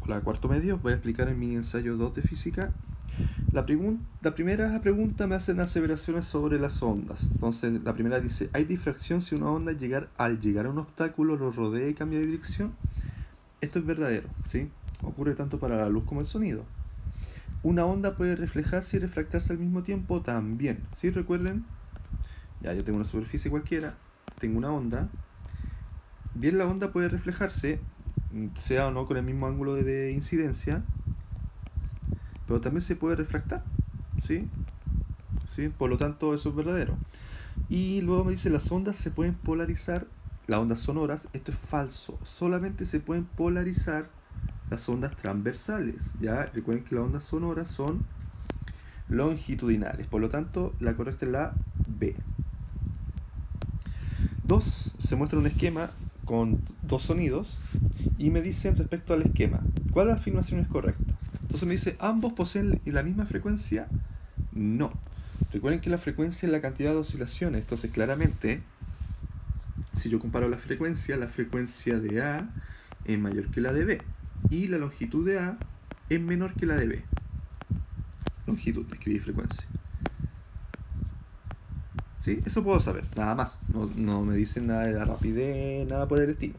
Hola, cuarto medio. Voy a explicar en mi ensayo 2 de física. La primera pregunta me hacen aseveraciones sobre las ondas. Entonces, la primera dice: ¿hay difracción si una onda al llegar a un obstáculo lo rodea y cambia de dirección? Esto es verdadero, ¿sí? Ocurre tanto para la luz como el sonido. ¿Una onda puede reflejarse y refractarse al mismo tiempo? También. ¿Sí? Recuerden, ya yo tengo una superficie cualquiera, tengo una onda. Bien, la onda puede reflejarse, sea o no con el mismo ángulo de incidencia, pero también se puede refractar, ¿sí? ¿Sí? Por lo tanto, eso es verdadero. Y luego me dice: las ondas se pueden polarizar, las ondas sonoras. Esto es falso. Solamente se pueden polarizar las ondas transversales. Ya recuerden que las ondas sonoras son longitudinales. Por lo tanto, la correcta es la B. 2. Se muestra un esquema con dos sonidos y me dicen respecto al esquema, ¿cuál de las afirmaciones es correcta? Entonces me dice: ¿ambos poseen la misma frecuencia? No. Recuerden que la frecuencia es la cantidad de oscilaciones. Entonces, claramente, si yo comparo la frecuencia de A es mayor que la de B. Y la longitud de A es menor que la de B. Longitud, escribí frecuencia. ¿Sí? Eso puedo saber, nada más. No me dicen nada de la rapidez, nada por el estilo.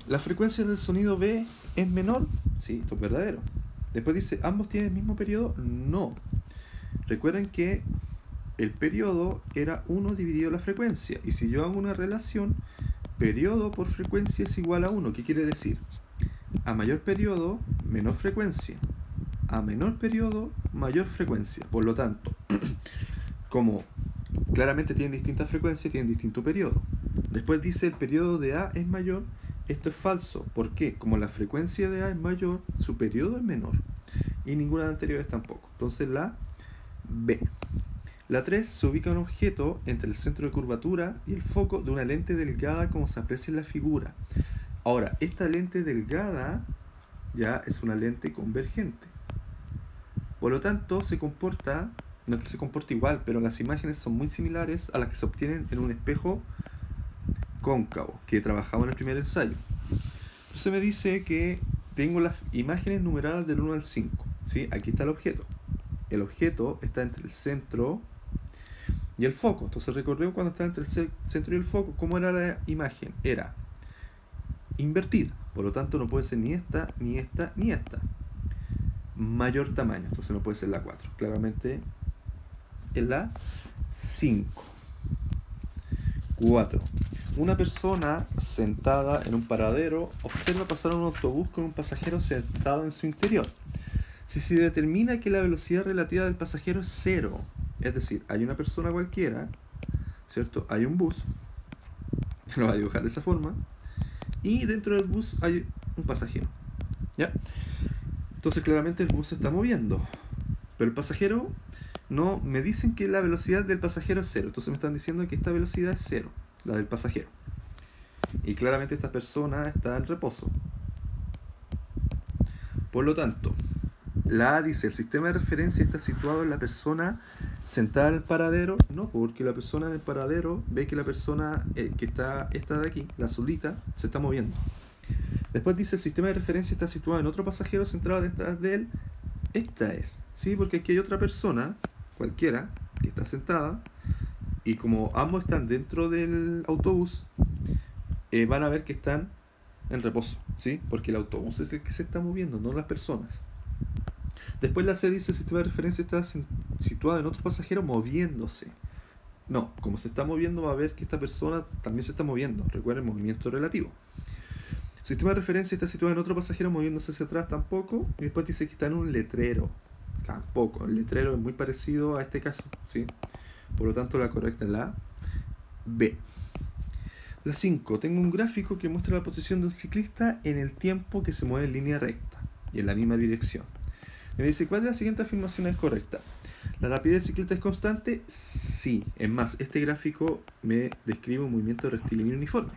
¿La frecuencia del sonido B es menor? Sí, esto es verdadero. Después dice: ¿ambos tienen el mismo periodo? No. Recuerden que el periodo era 1 dividido la frecuencia. Y si yo hago una relación, periodo por frecuencia es igual a 1. ¿Qué quiere decir? A mayor periodo, menor frecuencia. A menor periodo, mayor frecuencia. Por lo tanto, como claramente tienen distintas frecuencias, tienen distinto periodo. Después dice: el periodo de A es mayor. Esto es falso. ¿Por qué? Como la frecuencia de A es mayor, su periodo es menor. Y ninguna de las anteriores tampoco. Entonces la B. La 3. Se ubica un objeto entre el centro de curvatura y el foco de una lente delgada, como se aprecia en la figura. Ahora, esta lente delgada ya es una lente convergente. Por lo tanto, se comporta, no es que se comporte igual, pero las imágenes son muy similares a las que se obtienen en un espejo cóncavo, que trabajamos en el primer ensayo. Entonces me dice que tengo las imágenes numeradas del 1 al 5. ¿Sí? Aquí está el objeto. El objeto está entre el centro y el foco. Entonces recordemos cuando está entre el centro y el foco, ¿cómo era la imagen? Era invertida. Por lo tanto, no puede ser ni esta, ni esta, ni esta. Mayor tamaño. Entonces no puede ser la 4. Claramente es la 5. 4. Una persona sentada en un paradero observa pasar un autobús con un pasajero sentado en su interior. Si se determina que la velocidad relativa del pasajero es 0, es decir, hay una persona cualquiera, ¿cierto? Hay un bus, lo voy a dibujar de esa forma, y dentro del bus hay un pasajero, ¿ya? Entonces claramente el bus se está moviendo, pero el pasajero, no me dicen que la velocidad del pasajero es 0, entonces me están diciendo que esta velocidad es 0, la del pasajero. Y claramente esta persona está en reposo. Por lo tanto, la A dice: el sistema de referencia está situado en la persona sentada en el paradero. No, porque la persona en el paradero ve que la persona que está esta de aquí, la azulita, se está moviendo. Después dice: el sistema de referencia está situado en otro pasajero sentado detrás de él. Esta es, ¿sí? Porque aquí hay otra persona, cualquiera, que está sentada. Y como ambos están dentro del autobús, van a ver que están en reposo, ¿sí? Porque el autobús es el que se está moviendo, no las personas. Después la C dice: el sistema de referencia está situado en otro pasajero moviéndose. No, como se está moviendo, va a ver que esta persona también se está moviendo. Recuerden, movimiento relativo. El sistema de referencia está situado en otro pasajero moviéndose hacia atrás, tampoco. Y después dice que está en un letrero. Tampoco. El letrero es muy parecido a este caso, ¿sí? Por lo tanto, la correcta es la B. La 5. Tengo un gráfico que muestra la posición de un ciclista en el tiempo que se mueve en línea recta y en la misma dirección. Me dice: ¿cuál de las siguientes afirmaciones es correcta? ¿La rapidez del ciclista es constante? Sí. Es más, este gráfico me describe un movimiento rectilíneo uniforme.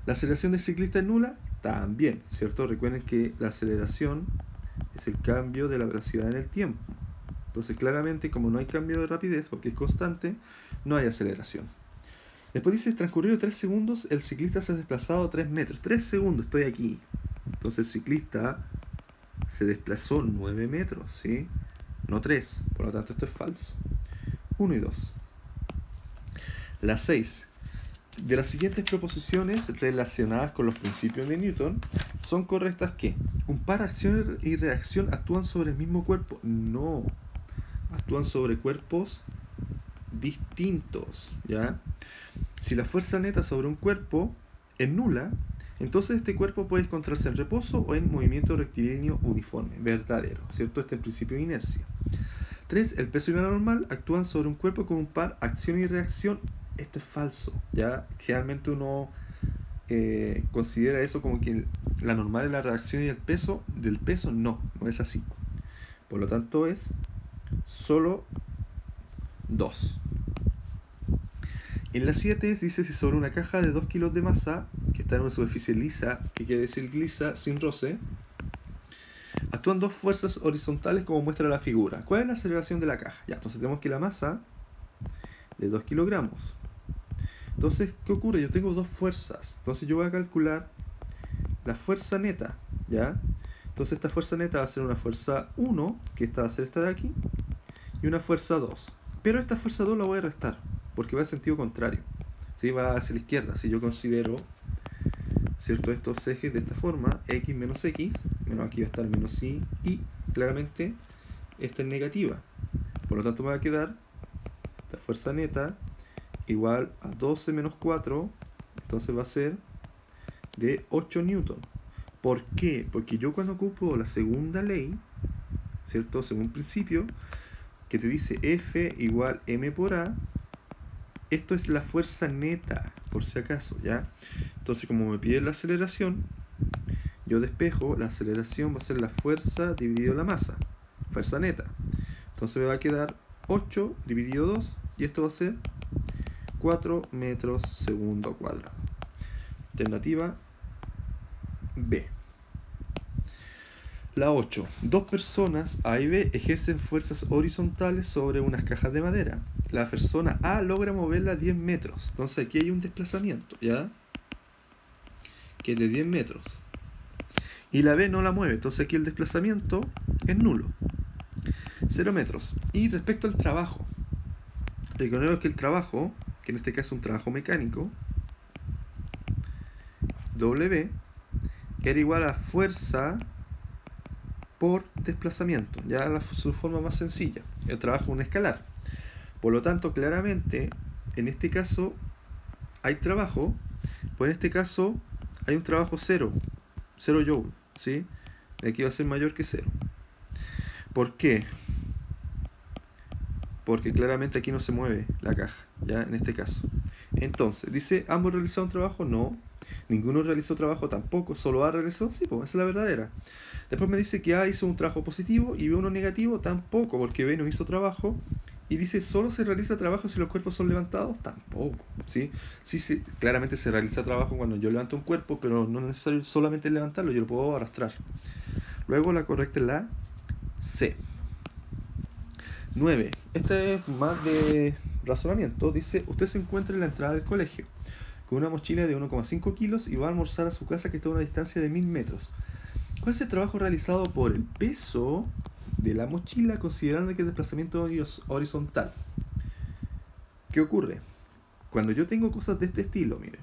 ¿La aceleración del ciclista es nula? También, ¿cierto? Recuerden que la aceleración es el cambio de la velocidad en el tiempo. Entonces, claramente, como no hay cambio de rapidez, porque es constante, no hay aceleración. Después dice: transcurrido 3 segundos, el ciclista se ha desplazado 3 metros. 3 segundos, estoy aquí. Entonces el ciclista se desplazó 9 metros, ¿sí? No 3. Por lo tanto, esto es falso. 1 y 2. La 6. De las siguientes proposiciones relacionadas con los principios de Newton, son correctas que un par acción y reacción actúan sobre el mismo cuerpo. No. Actúan sobre cuerpos distintos, ¿ya? Si la fuerza neta sobre un cuerpo es nula, entonces este cuerpo puede encontrarse en reposo o en movimiento rectilíneo uniforme, verdadero, ¿cierto? Este es el principio de inercia. 3. El peso y la normal actúan sobre un cuerpo con un par acción y reacción. Esto es falso, ¿ya? Generalmente uno considera eso como que la normal es la reacción y el peso del peso. No es así. Por lo tanto es solo 2. En la 7 dice si sobre una caja de 2 kilos de masa que está en una superficie lisa, que quiere decir lisa sin roce, actúan dos fuerzas horizontales como muestra la figura. ¿Cuál es la aceleración de la caja? Ya, entonces tenemos que la masa de 2 kilogramos. Entonces, ¿qué ocurre? Yo tengo dos fuerzas. Entonces yo voy a calcular la fuerza neta, ¿ya? Entonces esta fuerza neta va a ser una fuerza 1, que esta va a ser esta de aquí, y una fuerza 2. Pero esta fuerza 2 la voy a restar, porque va en sentido contrario, ¿sí? Va hacia la izquierda. Si yo considero, ¿cierto?, estos ejes de esta forma, x menos x, menos aquí va a estar menos y claramente esta es negativa. Por lo tanto me va a quedar la fuerza neta igual a 12 menos 4, entonces va a ser de 8 newton. ¿Por qué? Porque yo cuando ocupo la segunda ley, ¿cierto?, según principio, que te dice F igual M por A, esto es la fuerza neta, por si acaso, ¿ya? Entonces, como me pide la aceleración, yo despejo, la aceleración va a ser la fuerza dividido la masa, fuerza neta. Entonces me va a quedar 8 dividido 2, y esto va a ser 4 metros segundo cuadrado. Alternativa B. La 8. Dos personas A y B ejercen fuerzas horizontales sobre unas cajas de madera. La persona A logra moverla 10 metros. Entonces aquí hay un desplazamiento, ¿ya?, que es de 10 metros. Y la B no la mueve. Entonces aquí el desplazamiento es nulo. 0 metros. Y respecto al trabajo, recordemos que el trabajo, que en este caso es un trabajo mecánico, W era igual a fuerza por desplazamiento, ya su forma más sencilla. El trabajo es un escalar. Por lo tanto, claramente, en este caso hay trabajo, pues en este caso hay un trabajo 0 joule, ¿sí? Aquí va a ser mayor que 0. ¿Por qué? Porque claramente aquí no se mueve la caja, ya en este caso. Entonces, dice, ¿ambos realizaron trabajo? No. Ninguno realizó trabajo tampoco. ¿Solo A realizó? Sí, pues esa es la verdadera. Después me dice que A hizo un trabajo positivo y B uno negativo. Tampoco, porque B no hizo trabajo. Y dice, ¿solo se realiza trabajo si los cuerpos son levantados? Tampoco, ¿sí? Sí, claramente se realiza trabajo cuando yo levanto un cuerpo, pero no es necesario solamente levantarlo, yo lo puedo arrastrar. Luego la correcta es la C. 9. Este es más de razonamiento. Dice, usted se encuentra en la entrada del colegio con una mochila de 1,5 kilos y va a almorzar a su casa que está a una distancia de 1000 metros. ¿Cuál es el trabajo realizado por el peso de la mochila considerando que el desplazamiento es horizontal? ¿Qué ocurre? Cuando yo tengo cosas de este estilo, miren,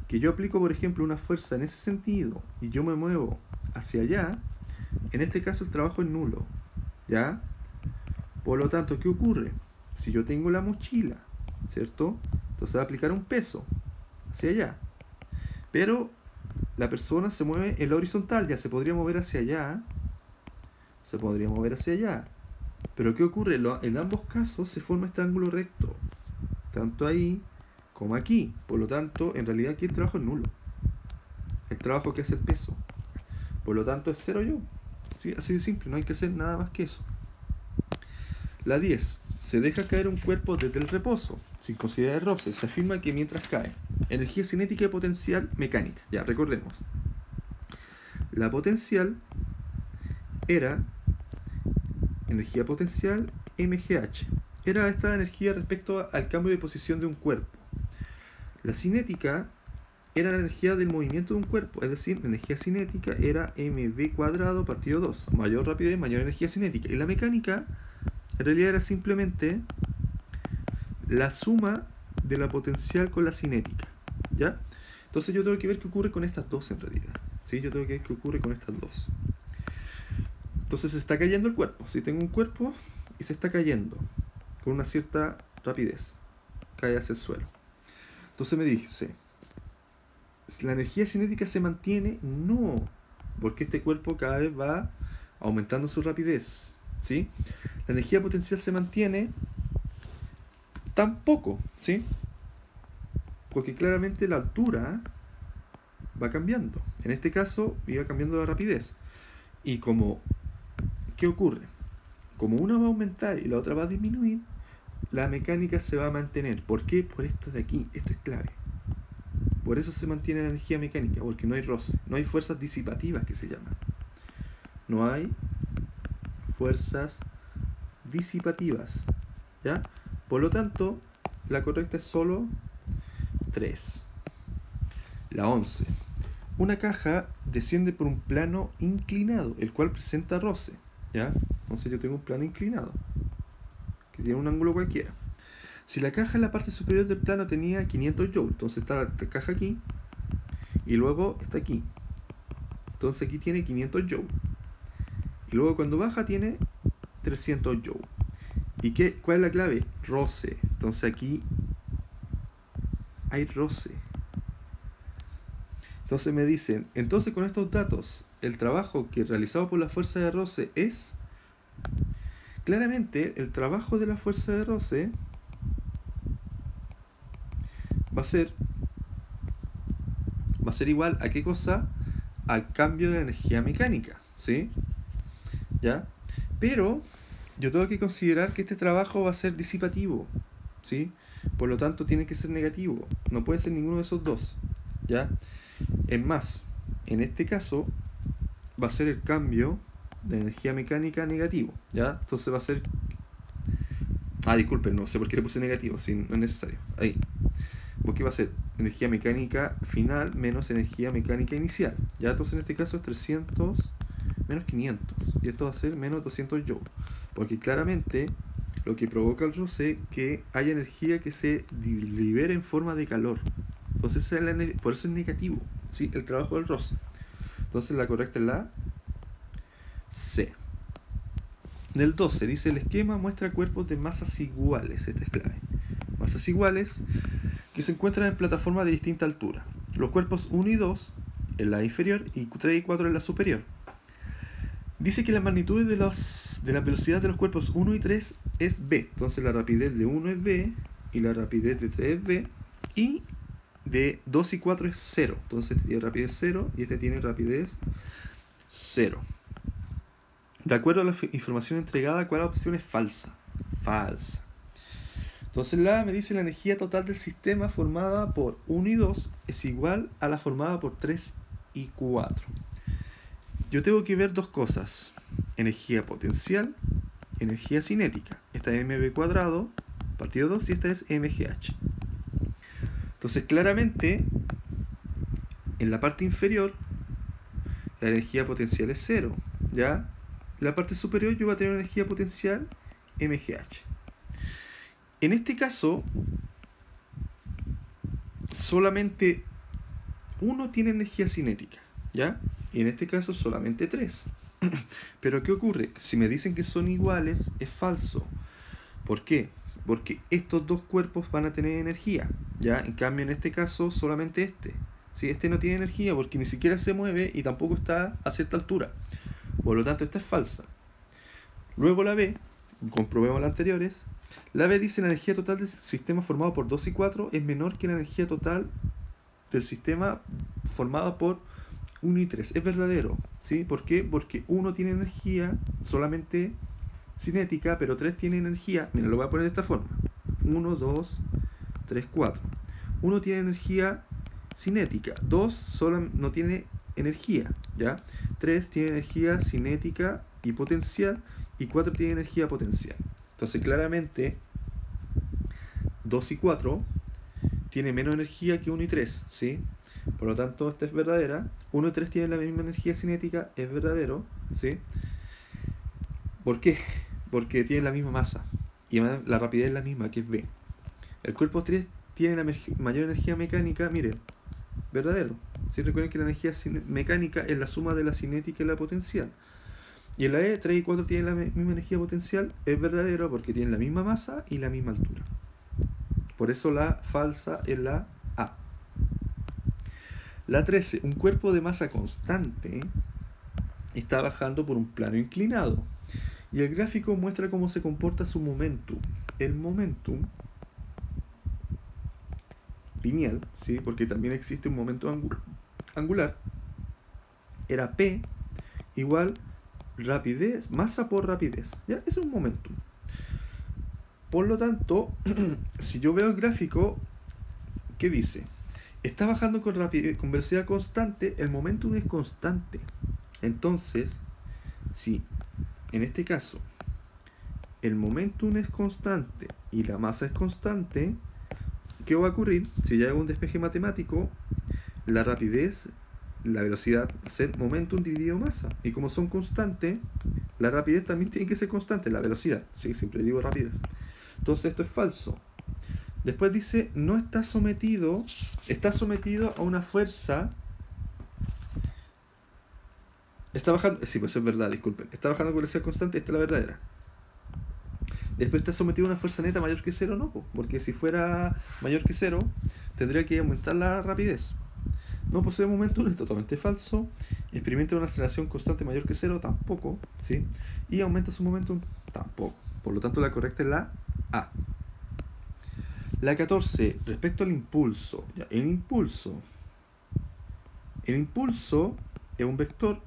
que yo aplico por ejemplo una fuerza en ese sentido y yo me muevo hacia allá, en este caso el trabajo es nulo, ¿ya? Por lo tanto, ¿qué ocurre? Si yo tengo la mochila, ¿cierto?, entonces va a aplicar un peso hacia allá, pero la persona se mueve en la horizontal, ya se podría mover hacia allá, se podría mover hacia allá, pero ¿qué ocurre? En ambos casos se forma este ángulo recto, tanto ahí como aquí. Por lo tanto, en realidad aquí el trabajo es nulo, el trabajo que hace el peso, por lo tanto es 0 joule, ¿sí? Así de simple, no hay que hacer nada más que eso. La 10. Se deja caer un cuerpo desde el reposo, sin considerar roce. Se afirma que mientras cae, energía cinética y potencial mecánica. Ya, recordemos. La potencial era energía potencial mgh. Era esta energía respecto al cambio de posición de un cuerpo. La cinética era la energía del movimiento de un cuerpo, es decir, la energía cinética era mv² partido 2, mayor rapidez, mayor energía cinética. Y la mecánica, en realidad, era simplemente la suma de la potencial con la cinética, ¿ya? Entonces yo tengo que ver qué ocurre con estas dos en realidad, ¿sí? Yo tengo que ver qué ocurre con estas dos. Entonces se está cayendo el cuerpo, ¿sí? Tengo un cuerpo y se está cayendo con una cierta rapidez, cae hacia el suelo. Entonces me dice, ¿la energía cinética se mantiene? No, porque este cuerpo cada vez va aumentando su rapidez, ¿sí? La energía potencial se mantiene tampoco, ¿sí? Porque claramente la altura va cambiando. En este caso iba cambiando la rapidez. Y como, ¿qué ocurre? Como una va a aumentar y la otra va a disminuir, la mecánica se va a mantener. ¿Por qué? Por esto de aquí. Esto es clave. Por eso se mantiene la energía mecánica, porque no hay roce, no hay fuerzas disipativas que se llaman. No hay fuerzas disipativas, ¿ya? Por lo tanto, la correcta es solo 3. La 11. Una caja desciende por un plano inclinado, el cual presenta roce, ¿ya? Entonces yo tengo un plano inclinado, que tiene un ángulo cualquiera. Si la caja en la parte superior del plano tenía 500 joules, entonces está la caja aquí, y luego está aquí. Entonces aquí tiene 500 joules. Y luego cuando baja tiene 300 joules. ¿Y cuál es la clave? Roce. Entonces aquí hay roce. Entonces me dicen, entonces con estos datos, el trabajo que realizado por la fuerza de roce es... Claramente, el trabajo de la fuerza de roce va a ser igual a qué cosa, al cambio de energía mecánica, ¿sí? ¿Ya? Pero yo tengo que considerar que este trabajo va a ser disipativo, ¿sí? Por lo tanto tiene que ser negativo, no puede ser ninguno de esos dos, ¿ya? Es más, en este caso va a ser el cambio de energía mecánica negativo, ¿ya? Entonces va a ser... disculpen, no sé por qué le puse negativo, si no es necesario. Ahí. Porque va a ser energía mecánica final menos energía mecánica inicial. Ya, entonces en este caso es 300 menos 500. Y esto va a ser menos 200 joules. Porque claramente lo que provoca el roce es que haya energía que se libera en forma de calor. Entonces por eso es negativo, ¿sí? El trabajo del roce. Entonces la correcta es la C. Del 12 dice, el esquema muestra cuerpos de masas iguales. Esta es clave. Masas iguales que se encuentran en plataformas de distinta altura. Los cuerpos 1 y 2 en la inferior y 3 y 4 en la superior. Dice que la magnitud de la velocidad de los cuerpos 1 y 3 es v. Entonces la rapidez de 1 es v y la rapidez de 3 es v y de 2 y 4 es 0. Entonces este tiene rapidez 0 y este tiene rapidez 0. De acuerdo a la información entregada, ¿cuál opción es falsa? Falsa. Entonces la me dice la energía total del sistema formada por 1 y 2 es igual a la formada por 3 y 4. Yo tengo que ver dos cosas. Energía potencial, energía cinética. Esta es mv² partido 2 y esta es mgh. Entonces claramente en la parte inferior la energía potencial es 0, ¿ya? En la parte superior yo voy a tener energía potencial mgh. En este caso, solamente uno tiene energía cinética, ¿ya? Y en este caso solamente 3. Pero ¿qué ocurre? Si me dicen que son iguales, es falso. ¿Por qué? Porque estos dos cuerpos van a tener energía, ¿ya? En cambio, en este caso, solamente este. ¿Sí? Este no tiene energía porque ni siquiera se mueve y tampoco está a cierta altura. Por lo tanto, esta es falsa. Luego la B, comprobemos las anteriores. La B dice la energía total del sistema formado por 2 y 4 es menor que la energía total del sistema formado por 1 y 3. Es verdadero, ¿sí? ¿Por qué? Porque 1 tiene energía solamente cinética, pero 3 tiene energía. Mira, lo voy a poner de esta forma. 1, 2, 3, 4. 1 tiene energía cinética. 2 solo no tiene energía, ¿ya? 3 tiene energía cinética y potencial. Y 4 tiene energía potencial. Entonces claramente 2 y 4 tiene menos energía que 1 y 3, ¿sí? Por lo tanto, esta es verdadera. 1 y 3 tienen la misma energía cinética, es verdadero, ¿sí? ¿Por qué? Porque tienen la misma masa y además la rapidez es la misma, que es v. El cuerpo 3 tiene la mayor energía mecánica, miren, verdadero. ¿Sí? Recuerden que la energía mecánica es la suma de la cinética y la potencial. Y en la E, 3 y 4 tienen la misma energía potencial, es verdadero porque tienen la misma masa y la misma altura. Por eso la falsa es la A. La 13, un cuerpo de masa constante está bajando por un plano inclinado. Y el gráfico muestra cómo se comporta su momentum. El momentum lineal, ¿sí? Porque también existe un momento angular, era P igual rapidez, masa por rapidez. ¿Ya? Ese es un momentum. Por lo tanto, si yo veo el gráfico, ¿qué dice? Está bajando con velocidad constante, el momentum es constante. Entonces, si en este caso el momentum es constante y la masa es constante, ¿qué va a ocurrir? Si yo hago un despeje matemático, la rapidez, la velocidad va a ser momentum dividido masa. Y como son constantes, la rapidez también tiene que ser constante, la velocidad. Sí, siempre digo rapidez. Entonces esto es falso. Después dice, no está sometido a una fuerza. Está bajando, sí, pues es verdad, disculpen. Está bajando con velocidad constante, esta es la verdadera. Después está sometido a una fuerza neta mayor que cero, no, porque si fuera mayor que cero, tendría que aumentar la rapidez. No posee momentum, es totalmente falso. Experimenta una aceleración constante mayor que cero, tampoco, ¿sí? Y aumenta su momentum, tampoco. Por lo tanto, la correcta es la A. La 14, respecto al impulso. Ya, el impulso es un vector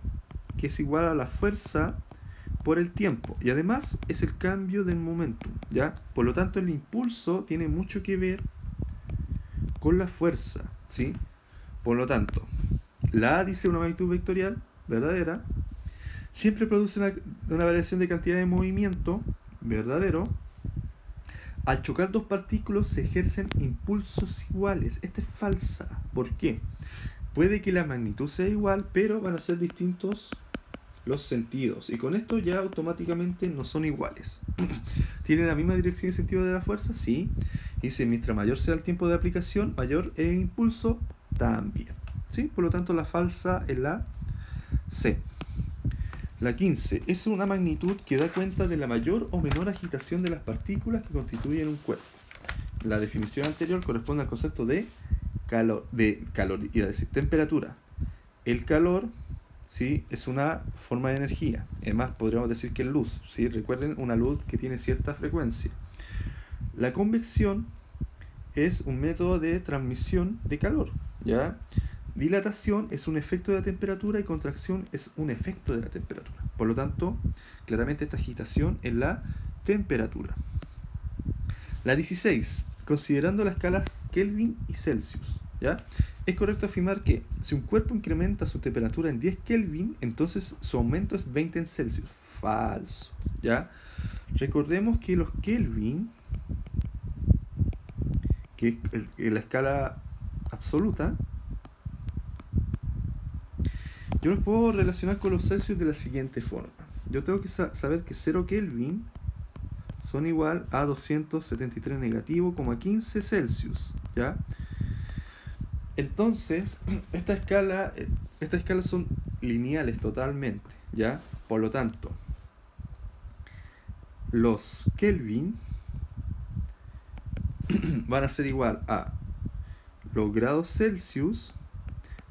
que es igual a la fuerza por el tiempo, y además es el cambio del momentum, ¿ya? Por lo tanto, el impulso tiene mucho que ver con la fuerza, ¿sí? Por lo tanto, la A dice una magnitud vectorial verdadera, siempre produce una variación de cantidad de movimiento verdadero. Al chocar dos partículas se ejercen impulsos iguales. Esta es falsa. ¿Por qué? Puede que la magnitud sea igual, pero van a ser distintos los sentidos. Y con esto ya automáticamente no son iguales. ¿Tienen la misma dirección y sentido de la fuerza? Sí. Dice, mientras mayor sea el tiempo de aplicación, mayor el impulso también. ¿Sí? Por lo tanto, la falsa es la C. La 15 es una magnitud que da cuenta de la mayor o menor agitación de las partículas que constituyen un cuerpo. La definición anterior corresponde al concepto de calor, iba a decir temperatura. El calor, ¿sí?, es una forma de energía. Además, podríamos decir que es luz, ¿sí? Recuerden, una luz que tiene cierta frecuencia. La convección es un método de transmisión de calor, ¿ya? Dilatación es un efecto de la temperatura y contracción es un efecto de la temperatura. Por lo tanto, claramente esta agitación es la temperatura. La 16, considerando las escalas Kelvin y Celsius, ¿ya? Es correcto afirmar que si un cuerpo incrementa su temperatura en 10 Kelvin, entonces su aumento es 20 en Celsius. Falso, ¿ya? Recordemos que los Kelvin, que es la escala absoluta, yo los puedo relacionar con los Celsius de la siguiente forma. Yo tengo que saber que 0 Kelvin son igual a 273 negativo, 15 Celsius, ¿ya? Entonces, estas escalas son lineales totalmente, ¿ya? Por lo tanto, los Kelvin van a ser igual a los grados Celsius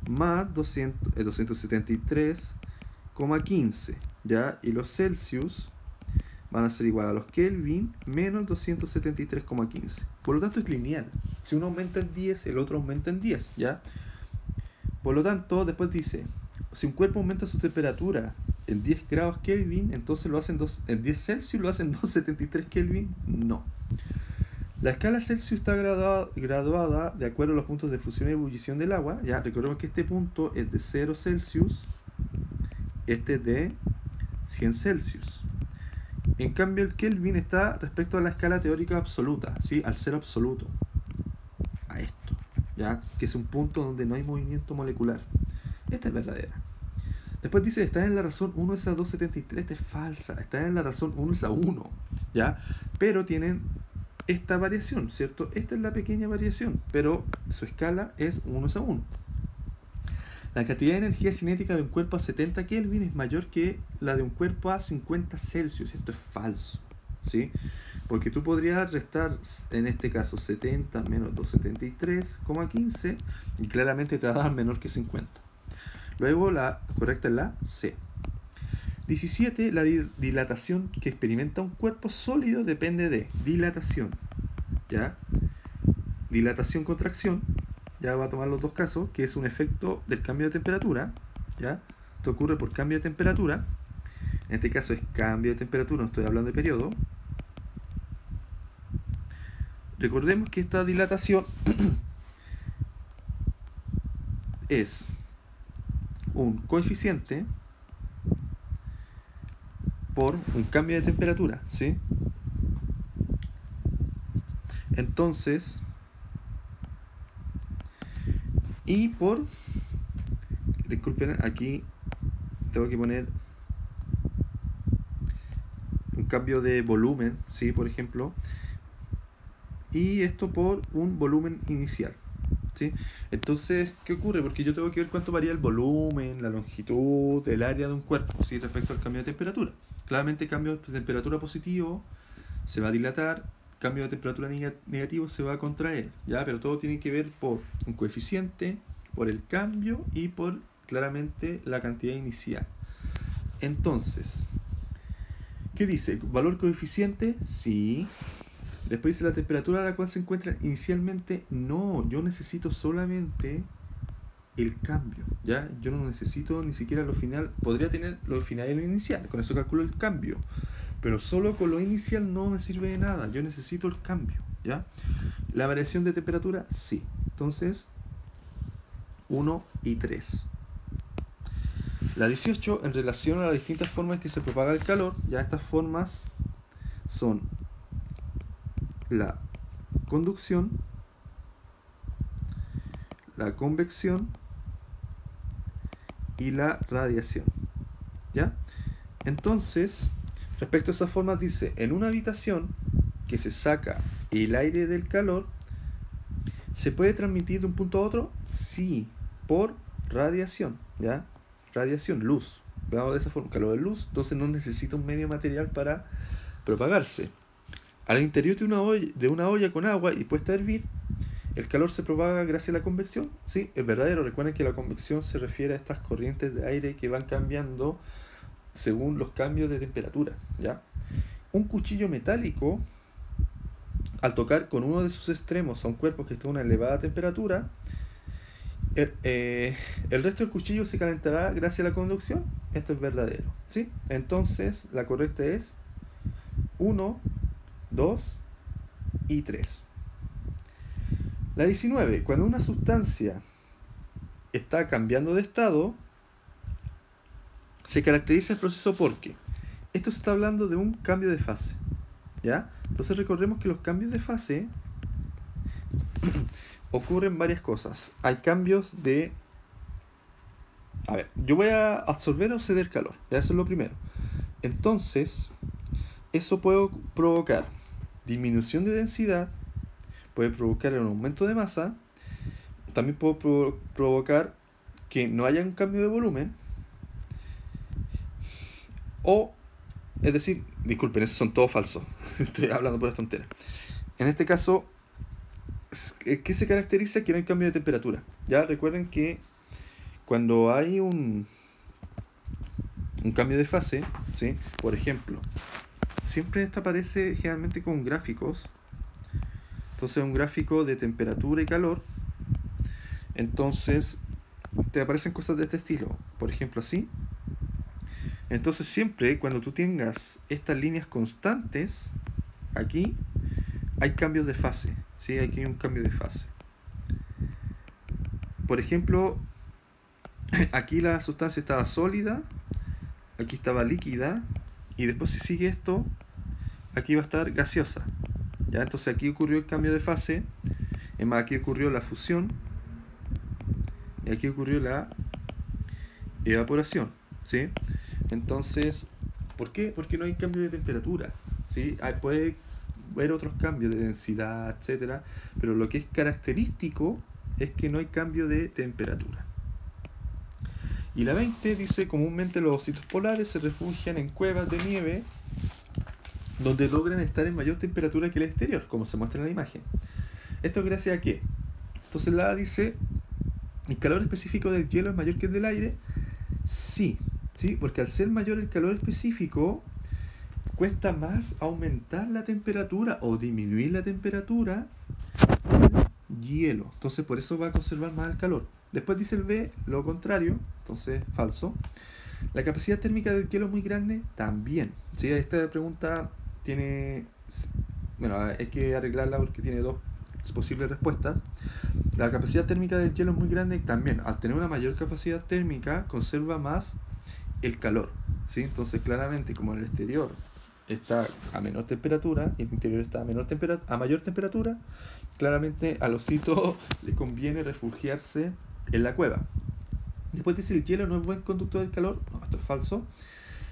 más 273,15, ¿ya? Y los Celsius van a ser igual a los Kelvin menos 273,15. Por lo tanto es lineal. Si uno aumenta en 10, el otro aumenta en 10, ¿ya? Por lo tanto, después dice, si un cuerpo aumenta su temperatura en 10 grados Kelvin, entonces lo hacen en 10 Celsius, lo hacen 273 Kelvin. No. La escala Celsius está graduada de acuerdo a los puntos de fusión y ebullición del agua. Ya recordemos que este punto es de 0 Celsius, este es de 100 Celsius. En cambio, el Kelvin está respecto a la escala teórica absoluta, ¿sí? Al cero absoluto, a esto. ¿ya? Que es un punto donde no hay movimiento molecular. Esta es verdadera. Después dice, está en la razón 1 es a 2,73. Esta es falsa. Está en la razón 1 es a 1, ¿ya? Pero tienen esta variación, ¿cierto? Esta es la pequeña variación, pero su escala es 1 es a 1. La cantidad de energía cinética de un cuerpo a 70 Kelvin es mayor que la de un cuerpo a 50 Celsius. Esto es falso, ¿sí? Porque tú podrías restar, en este caso, 70 menos 273,15 y claramente te va a dar menor que 50. Luego la correcta es la C. 17. La dilatación que experimenta un cuerpo sólido depende de dilatación, ¿ya? Dilatación-contracción, ya va a tomar los dos casos, que es un efecto del cambio de temperatura, ¿ya? Esto ocurre por cambio de temperatura. En este caso es cambio de temperatura, no estoy hablando de periodo. Recordemos que esta dilatación es un coeficiente por un cambio de temperatura, ¿sí? Entonces, y por, disculpen, aquí tengo que poner un cambio de volumen, ¿sí? Por ejemplo, y esto por un volumen inicial, ¿sí? Entonces, ¿qué ocurre? Porque yo tengo que ver cuánto varía el volumen, la longitud, el área de un cuerpo, ¿sí? Respecto al cambio de temperatura. Claramente, cambio de temperatura positivo se va a dilatar, cambio de temperatura negativo se va a contraer, ¿ya? Pero todo tiene que ver por un coeficiente, por el cambio y por, claramente, la cantidad inicial. Entonces, ¿qué dice? ¿Valor coeficiente? Sí. Después dice la temperatura a la cual se encuentra inicialmente. No, yo necesito solamente el cambio, ¿ya? Yo no necesito ni siquiera lo final. Podría tener lo final y lo inicial, con eso calculo el cambio. Pero solo con lo inicial no me sirve de nada. Yo necesito el cambio, ¿ya? La variación de temperatura, sí. Entonces, 1 y 3. La 18, en relación a las distintas formas que se propaga el calor, ya estas formas son la conducción, la convección y la radiación, ¿ya? Entonces, respecto a esas formas dice, en una habitación que se saca el aire del calor, ¿se puede transmitir de un punto a otro? Sí, por radiación, ¿ya? Radiación, luz. Veamos de esa forma, calor de luz, entonces no necesita un medio material para propagarse. Al interior de una olla con agua y puesta a hervir, ¿el calor se propaga gracias a la convección? Sí, es verdadero. Recuerden que la convección se refiere a estas corrientes de aire que van cambiando según los cambios de temperatura, ¿ya? Un cuchillo metálico, al tocar con uno de sus extremos a un cuerpo que está a una elevada temperatura, el resto del cuchillo se calentará gracias a la conducción. Esto es verdadero, ¿sí? Entonces, la correcta es 1, 2 y 3. La 19. Cuando una sustancia está cambiando de estado, se caracteriza el proceso porque esto se está hablando de un cambio de fase, ¿ya? Entonces recordemos que los cambios de fase ocurren varias cosas. Hay cambios de... A ver, yo voy a absorber o ceder calor, ya eso es lo primero. Entonces, eso puede provocar disminución de densidad, puede provocar un aumento de masa, también puede provocar que no haya un cambio de volumen, o, es decir, disculpen, esos son todos falsos, estoy hablando por las tonteras. En este caso, ¿qué se caracteriza? Que no hay cambio de temperatura. Ya recuerden que cuando hay un cambio de fase, ¿sí? Por ejemplo, siempre esta aparece generalmente con gráficos. Entonces un gráfico de temperatura y calor. Entonces te aparecen cosas de este estilo. Por ejemplo, así. Entonces siempre cuando tú tengas estas líneas constantes, aquí hay cambios de fase, ¿sí? Aquí hay un cambio de fase. Por ejemplo, aquí la sustancia estaba sólida, aquí estaba líquida, y después si sigue esto, aquí va a estar gaseosa, ¿ya? Entonces aquí ocurrió el cambio de fase, Es más, aquí ocurrió la fusión y aquí ocurrió la evaporación, ¿sí? Entonces, ¿por qué? Porque no hay cambio de temperatura, ¿sí? Puede haber otros cambios de densidad, etcétera, pero lo que es característico es que no hay cambio de temperatura. Y la 20 dice, comúnmente los ositos polares se refugian en cuevas de nieve donde logran estar en mayor temperatura que el exterior, como se muestra en la imagen. ¿Esto es gracias a qué? Entonces la A dice, ¿el calor específico del hielo es mayor que el del aire? Sí, ¿sí? Porque al ser mayor el calor específico, cuesta más aumentar la temperatura o disminuir la temperatura del hielo. Entonces por eso va a conservar más el calor. Después dice el B, lo contrario, entonces falso. ¿La capacidad térmica del hielo es muy grande? También. ¿Sí? Esta pregunta tiene... Bueno, hay que arreglarla porque tiene dos posibles respuestas. La capacidad térmica del hielo es muy grande también. Al tener una mayor capacidad térmica, conserva más el calor, ¿sí? Entonces claramente, como en el exterior está a menor temperatura y en el interior está a mayor temperatura, claramente al osito le conviene refugiarse en la cueva. Después dice, ¿el hielo no es buen conductor del calor? No, esto es falso.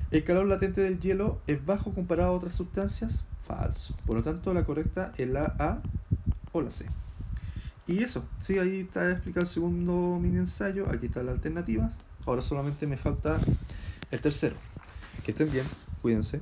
¿El calor latente del hielo es bajo comparado a otras sustancias? Falso. Por lo tanto, la correcta es la A o la C. Y eso, sí, ahí está explicado el segundo mini ensayo. Aquí están las alternativas. Ahora solamente me falta el tercero. Que estén bien, cuídense.